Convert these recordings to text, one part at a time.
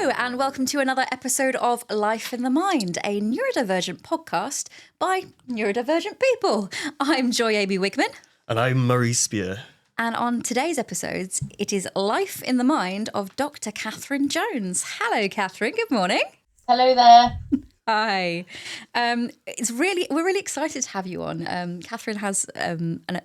And welcome to another episode of Life in the Mind, a neurodivergent podcast by neurodivergent people. I'm Joy A.B. Wigman. And I'm Murray Spear. And on today's episodes, it is Life in the Mind of Dr. Catherine Jones. Hello, Catherine. Good morning. Hello there. Hi. We're really excited to have you on. Catherine has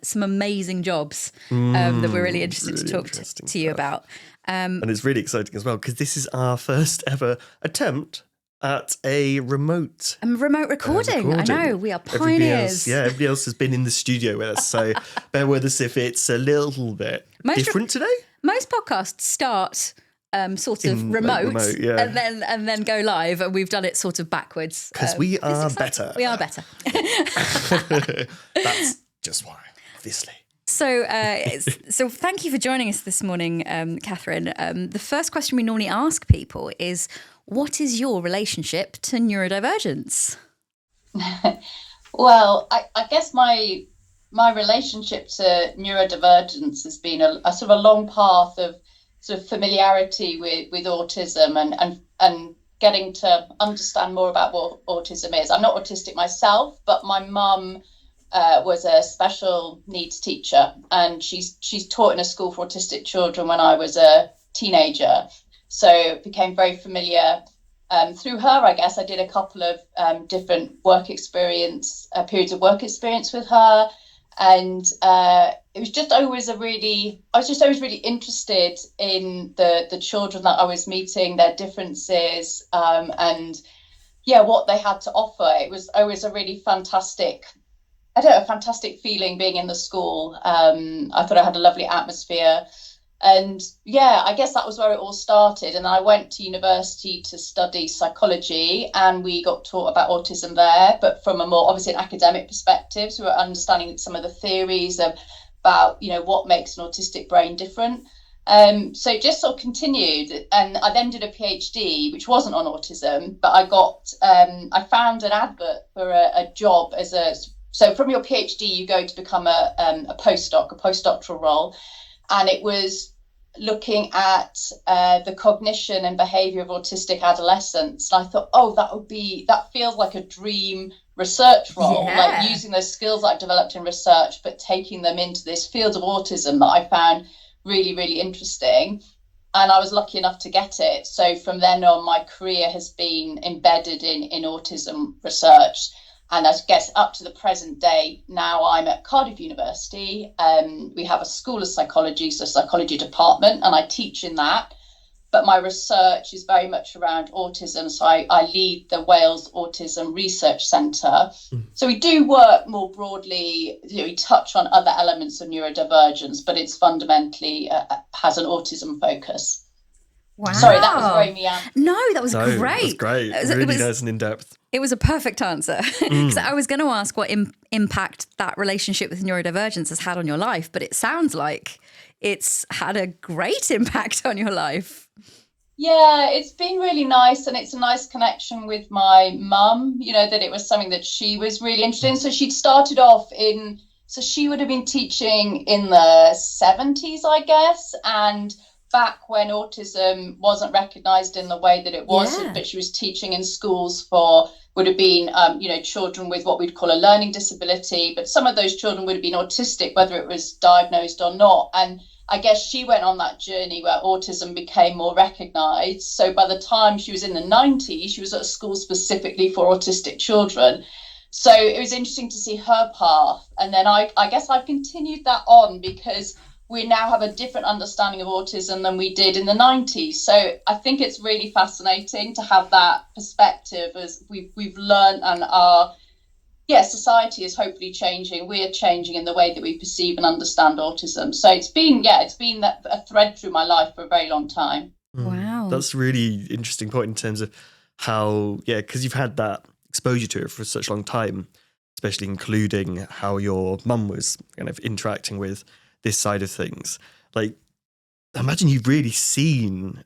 some amazing jobs that we're really interested to talk to you about. And it's really exciting as well because this is our first ever attempt at a remote recording. I know, we are pioneers. Everybody else has been in the studio with us, so bear with us if it's a little bit different today. Most podcasts start sort of remote and then go live, and we've done it sort of backwards. Because we are better. We are better. That's just why, obviously. So thank you for joining us this morning, Catherine. The first question we normally ask people is, what is your relationship to neurodivergence? Well, I guess my relationship to neurodivergence has been a sort of a long path of sort of familiarity with autism and getting to understand more about what autism is. I'm not autistic myself, but my mum was a special needs teacher, and she's taught in a school for autistic children when I was a teenager, so became very familiar through her. I guess I did a couple of different periods of work experience with her, and it was just always I was just always really interested in the children that I was meeting, their differences, and what they had to offer. It was always a really fantastic feeling being in the school. I thought I had a lovely atmosphere. And I guess that was where it all started. And I went to university to study psychology, and we got taught about autism there, but from a more obviously an academic perspective. So we were understanding some of the theories about, what makes an autistic brain different. So it just sort of continued. And I then did a PhD, which wasn't on autism, but I found an advert for a job so from your PhD, you go to become a postdoctoral role. And it was looking at the cognition and behaviour of autistic adolescents. And I thought, that feels like a dream research role, like using those skills that I've developed in research, but taking them into this field of autism that I found really, really interesting. And I was lucky enough to get it. So from then on, my career has been embedded in autism research. And I guess up to the present day, now I'm at Cardiff University. We have a school of psychology, so psychology department, and I teach in that. But my research is very much around autism. So I lead the Wales Autism Research Centre. So we do work more broadly. We touch on other elements of neurodivergence, but it's fundamentally has an autism focus. Wow. Sorry, that was very meandering. No, that was great. That was great. Really nice and in-depth. It was a perfect answer. Because I was going to ask what impact that relationship with neurodivergence has had on your life, but it sounds like it's had a great impact on your life. Yeah, it's been really nice, and it's a nice connection with my mum, that it was something that she was really interested in. So she'd started off so she would have been teaching in the 70s, I guess, and back when autism wasn't recognised in the way that it was, but she was teaching in schools would have been, children with what we'd call a learning disability, but some of those children would have been autistic, whether it was diagnosed or not. And I guess she went on that journey where autism became more recognised. So by the time she was in the 90s, she was at a school specifically for autistic children. So it was interesting to see her path. And then I guess I've continued that on because we now have a different understanding of autism than we did in the 90s. So I think it's really fascinating to have that perspective as we've learned, and our society is hopefully changing. We're changing in the way that we perceive and understand autism. So it's been a thread through my life for a very long time. Wow. That's a really interesting point in terms of how, because you've had that exposure to it for such a long time, especially including how your mum was kind of interacting with this side of things. Like, I imagine you've really seen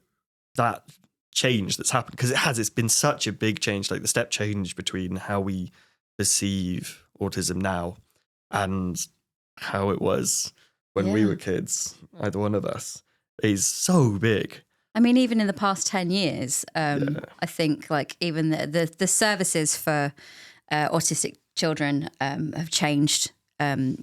that change that's happened, because it's been such a big change, like the step change between how we perceive autism now and how it was when we were kids, either one of us, is so big. I mean, even in the past 10 years, I think like even the services for autistic children have changed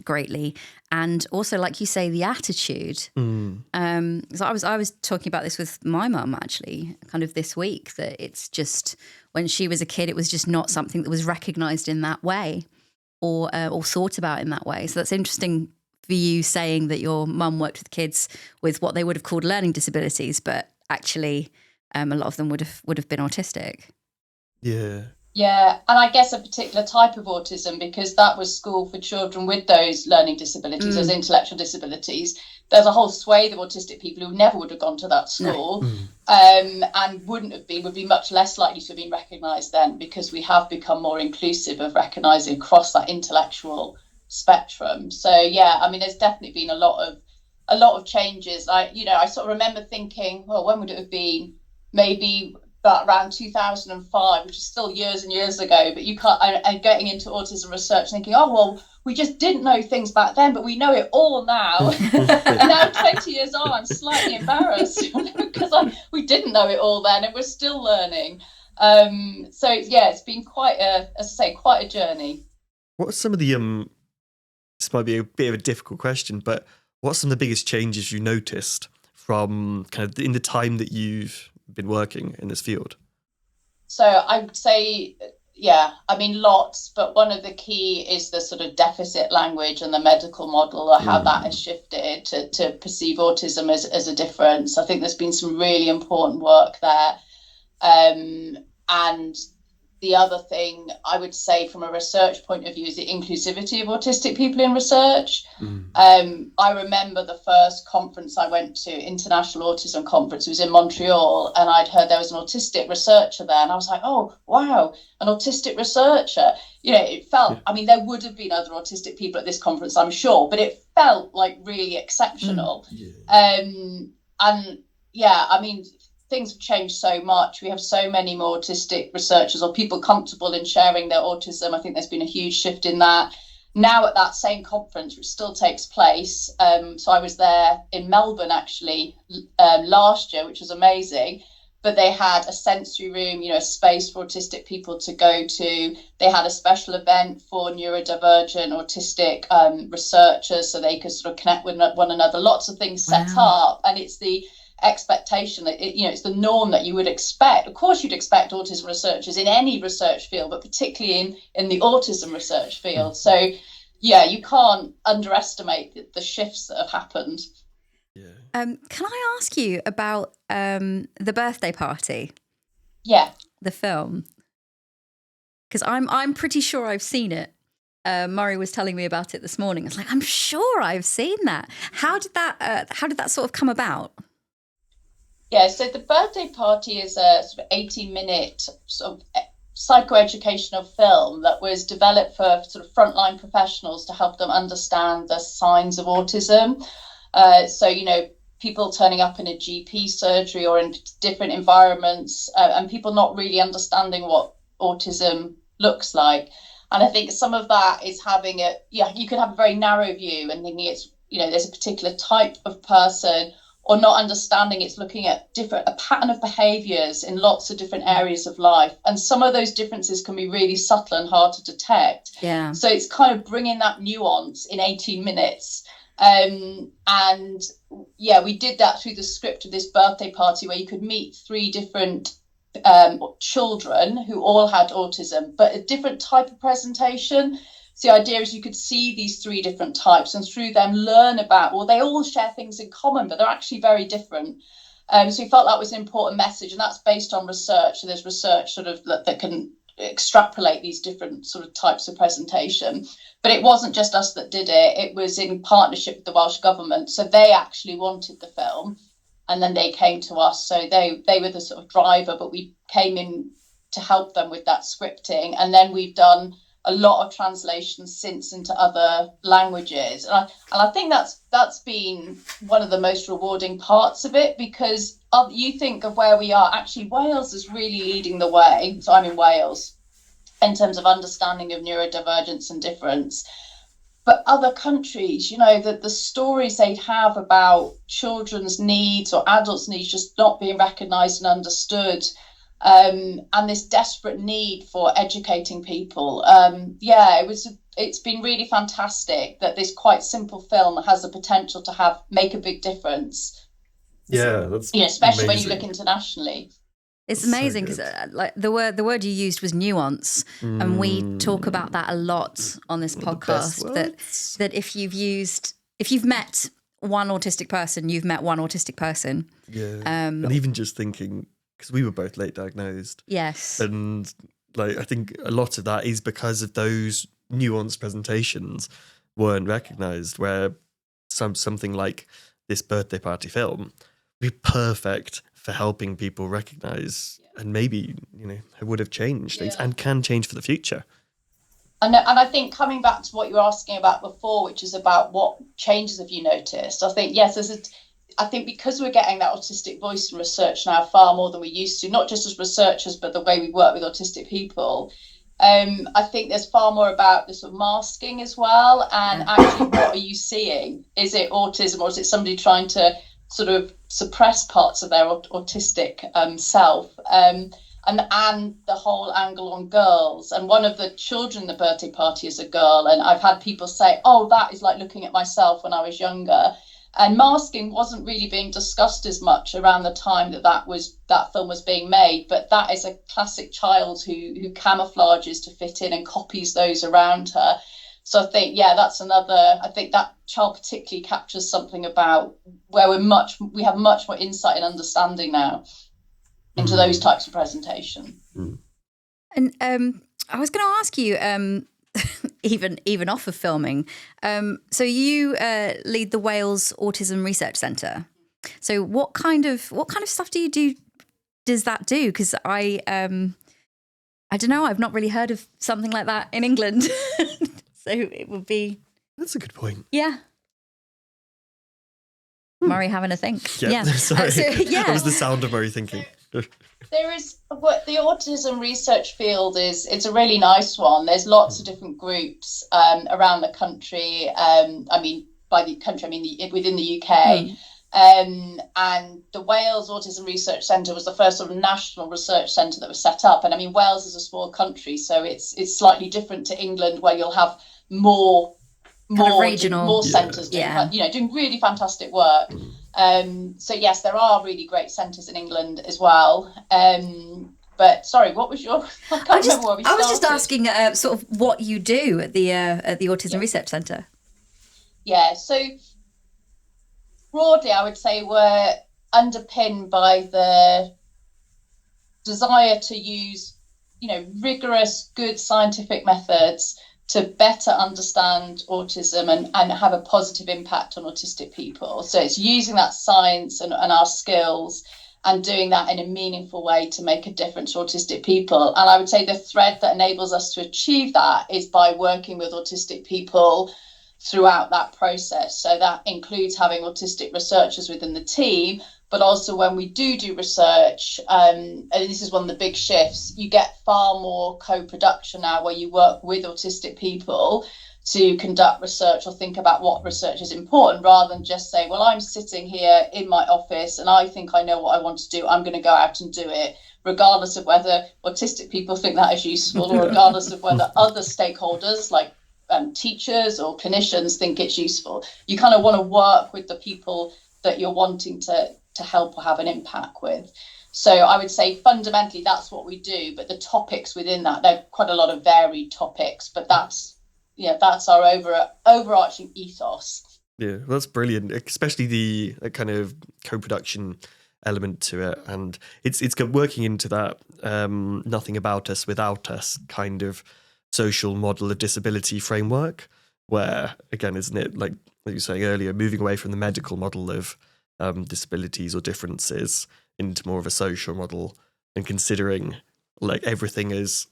greatly. And also, like you say, the attitude. So I was talking about this with my mum actually kind of this week, that it's just when she was a kid, it was just not something that was recognised in that way or thought about in that way. So that's interesting for you saying that your mum worked with kids with what they would have called learning disabilities, but actually a lot of them would have been autistic. Yeah, and I guess a particular type of autism, because that was school for children with those learning disabilities, those intellectual disabilities. There's a whole swathe of autistic people who never would have gone to that school, and would be much less likely to have been recognised then, because we have become more inclusive of recognising across that intellectual spectrum. So yeah, I mean, there's definitely been a lot of changes. I sort of remember thinking, well, when would it have been? Maybe about around 2005, which is still years and years ago. But you can't. And getting into autism research, thinking, oh well, we just didn't know things back then, but we know it all now. And now, 20 years on, I'm slightly embarrassed because we didn't know it all then, and we're still learning. So yeah, it's been quite a journey. What are some of the this might be a bit of a difficult question, but what's some of the biggest changes you noticed from kind of in the time that you've been working in this field? So I would say, yeah, I mean, lots, but one of the key is the sort of deficit language and the medical model, or how that has shifted to perceive autism as a difference. I think there's been some really important work there. And the other thing I would say from a research point of view is the inclusivity of autistic people in research. I remember the first conference I went to, International Autism Conference, it was in Montreal, and I'd heard there was an autistic researcher there, and I was like, oh, wow, an autistic researcher. It felt, I mean, there would have been other autistic people at this conference, I'm sure, but it felt like really exceptional. And yeah, I mean, things have changed so much. We have so many more autistic researchers or people comfortable in sharing their autism. I think there's been a huge shift in that. Now at that same conference, which still takes place, so I was there in Melbourne actually last year, which was amazing. But they had a sensory room, a space for autistic people to go to. They had a special event for neurodivergent autistic researchers, so they could sort of connect with one another. Lots of things set up, and it's the expectation that it's the norm that you would expect. Of course, you'd expect autism researchers in any research field, but particularly in the autism research field. So yeah, you can't underestimate the shifts that have happened. Can I ask you about the birthday party? Yeah, the film, because I'm pretty sure I've seen it. Murray was telling me about it this morning. It's like, I'm sure I've seen that. How did that sort of come about? Yeah, so the birthday party is a sort of 18-minute sort of psychoeducational film that was developed for sort of frontline professionals to help them understand the signs of autism. So, people turning up in a GP surgery or in different environments, and people not really understanding what autism looks like. And I think some of that is you could have a very narrow view and thinking it's, there's a particular type of person, or not understanding it's looking at a pattern of behaviours in lots of different areas of life. And some of those differences can be really subtle and hard to detect. Yeah. So it's kind of bringing that nuance in 18 minutes. And yeah, we did that through the script of this birthday party, where you could meet 3 different children who all had autism, but a different type of presentation. So the idea is you could see these 3 different types and through them learn about, well, they all share things in common, but they're actually very different. So we felt that was an important message, and that's based on research. So there's research sort of that can extrapolate these different sort of types of presentation. But it wasn't just us that did it. It was in partnership with the Welsh Government. So they actually wanted the film, and then they came to us. So they were the sort of driver, but we came in to help them with that scripting. And then we've done a lot of translations since into other languages. And I think that's been one of the most rewarding parts of it, because you think of where we are. Actually, Wales is really leading the way. So I'm in Wales in terms of understanding of neurodivergence and difference. but other countries, the stories they'd have about children's needs or adults' needs just not being recognised and understood, and this desperate need for educating people. It's been really fantastic that this quite simple film has the potential to make a big difference. Yeah, that's especially amazing. when you look internationally. It's amazing because like the word you used was nuance, and we talk about that a lot on this podcast. That if you've met one autistic person, you've met one autistic person. Yeah, and even just thinking, because we were both late diagnosed. Yes, and I think a lot of that is because of those nuanced presentations weren't recognised. Where something like this birthday party film would be perfect for helping people recognise, and maybe it would have changed things and can change for the future. And I think coming back to what you were asking about before, which is about what changes have you noticed, I think I think because we're getting that autistic voice in research now far more than we used to, not just as researchers but the way we work with autistic people, I think there's far more about the sort of masking as well, and actually what are you seeing? Is it autism, or is it somebody trying to sort of suppress parts of their autistic self, and the whole angle on girls. And one of the children in the birthday party is a girl, and I've had people say, oh, that is like looking at myself when I was younger. And masking wasn't really being discussed as much around the time that film was being made, but that is a classic child who camouflages to fit in and copies those around her. So I think, that's another. I think that child particularly captures something about where we have much more insight and understanding now into those types of presentation. And I was going to ask you, even off of filming, so you lead the Wales Autism Research Centre. So what kind of stuff does that do? Because I don't know, I've not really heard of something like that in England. So it would be... That's a good point. Yeah. Murray having a think. Yeah. Sorry. That was the sound of Murray thinking. There is what the autism research field is. It's a really nice one. There's lots of different groups around the country. By the country, within the UK. And the Wales Autism Research Centre was the first sort of national research centre that was set up. And Wales is a small country, so it's slightly different to England, where you'll have more regional centres doing really fantastic work. So yes, there are really great centres in England as well. But sorry, what was your? I can't remember where we started. I was just asking sort of what you do at the Autism Research Centre. Yeah, so broadly, I would say we're underpinned by the desire to use, rigorous, good scientific methods to better understand autism and have a positive impact on autistic people. So it's using that science and our skills and doing that in a meaningful way to make a difference to autistic people. And I would say the thread that enables us to achieve that is by working with autistic people throughout that process. So that includes having autistic researchers within the team, but also when we do research, and this is one of the big shifts, you get far more co-production now, where you work with autistic people to conduct research or think about what research is important, rather than just say, well, I'm sitting here in my office and I think I know what I want to do, I'm going to go out and do it, regardless of whether autistic people think that is useful or regardless of whether other stakeholders like teachers or clinicians think it's useful. You kind of want to work with the people that you're wanting to help or have an impact with. So I would say fundamentally that's what we do, but the topics within that, there are quite a lot of varied topics, but that's our overarching ethos. Yeah, that's brilliant, especially the kind of co-production element to it, and it's working into that nothing about us without us kind of social model of disability framework, where again, isn't it like you were saying earlier, moving away from the medical model of disabilities or differences into more of a social model, and considering like everything as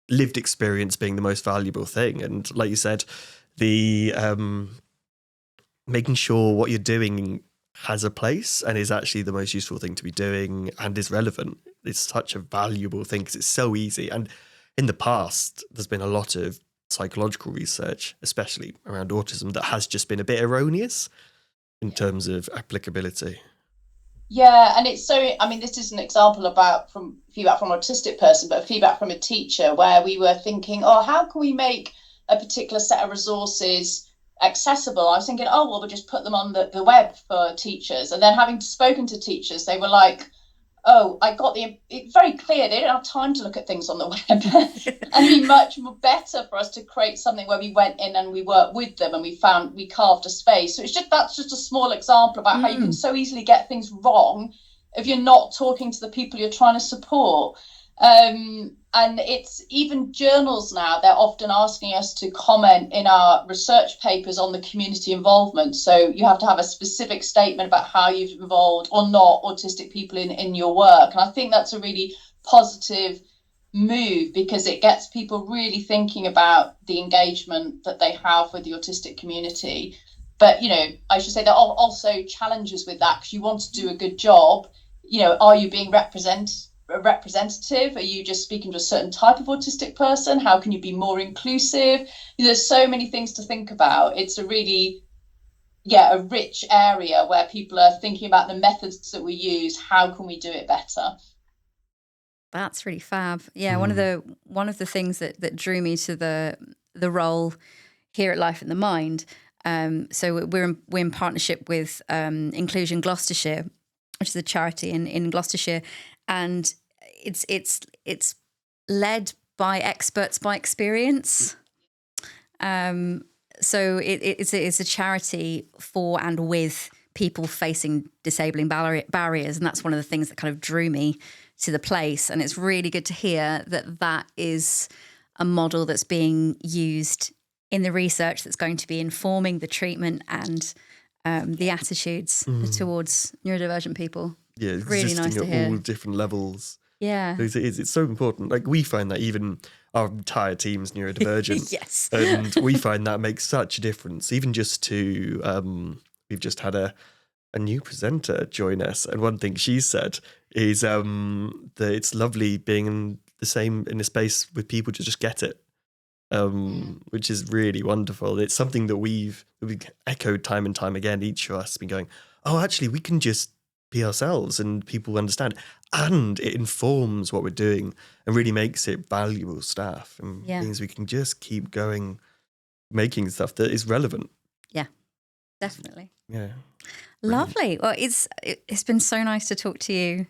lived experience being the most valuable thing. And like you said, the making sure what you're doing has a place and is actually the most useful thing to be doing and is relevant. It's such a valuable thing because it's so easy. And in the past, there's been a lot of psychological research, especially around autism, that has just been a bit erroneous in terms of applicability. Yeah, and it's so, I mean, this is an example from feedback from an autistic person, but feedback from a teacher, where we were thinking, oh, how can we make a particular set of resources accessible? I was thinking, oh, well, we'll just put them on the web for teachers. And then having spoken to teachers, they were like, oh, I got it's very clear they don't have time to look at things on the web. And it'd be much more better for us to create something where we went in and we worked with them and we carved a space. So that's just a small example about how you can so easily get things wrong if you're not talking to the people you're trying to support. And it's even journals now, they're often asking us to comment in our research papers on the community involvement. So you have to have a specific statement about how you've involved or not autistic people in your work. And I think that's a really positive move, because it gets people really thinking about the engagement that they have with the autistic community. But, I should say there are also challenges with that, because you want to do a good job. Are you being representative? Are you just speaking to a certain type of autistic person? How can you be more inclusive? There's so many things to think about. It's a really a rich area where people are thinking about the methods that we use. How can we do it better? That's really fab. Yeah, one of the things that drew me to the role here at Life in the Mind. So we're in partnership with Inclusion Gloucestershire, which is a charity in Gloucestershire, and it's led by experts by experience. So it's a charity for and with people facing disabling barriers, and that's one of the things that kind of drew me to the place. And it's really good to hear that is a model that's being used in the research that's going to be informing the treatment and the attitudes towards neurodivergent people. Yeah, really nice to hear. At all different levels. Yeah, it's so important. Like, we find that even our entire team's neurodivergent. Yes. And we find that makes such a difference. Even just to we've just had a new presenter join us, and one thing she said is that it's lovely being in a space with people to just get it, which is really wonderful. It's something that we've echoed time and time again. Each of us has been going, oh, actually, we can just be ourselves and people understand, and it informs what we're doing and really makes it valuable stuff, and means we can just keep going making stuff that is relevant. Yeah, definitely. Yeah. Lovely. Well, it's been so nice to talk to you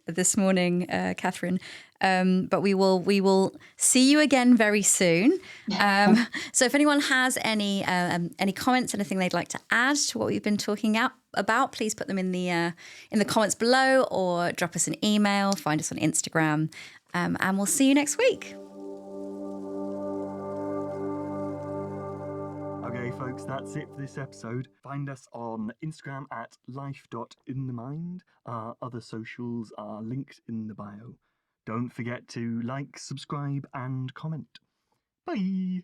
this morning, Catherine. But we will see you again very soon. So if anyone has any comments, anything they'd like to add to what we've been talking about, please put them in the comments below, or drop us an email. Find us on Instagram, and we'll see you next week. Okay, folks, that's it for this episode. Find us on Instagram at life.inthemind. Our other socials are linked in the bio. Don't forget to like, subscribe, and comment. Bye!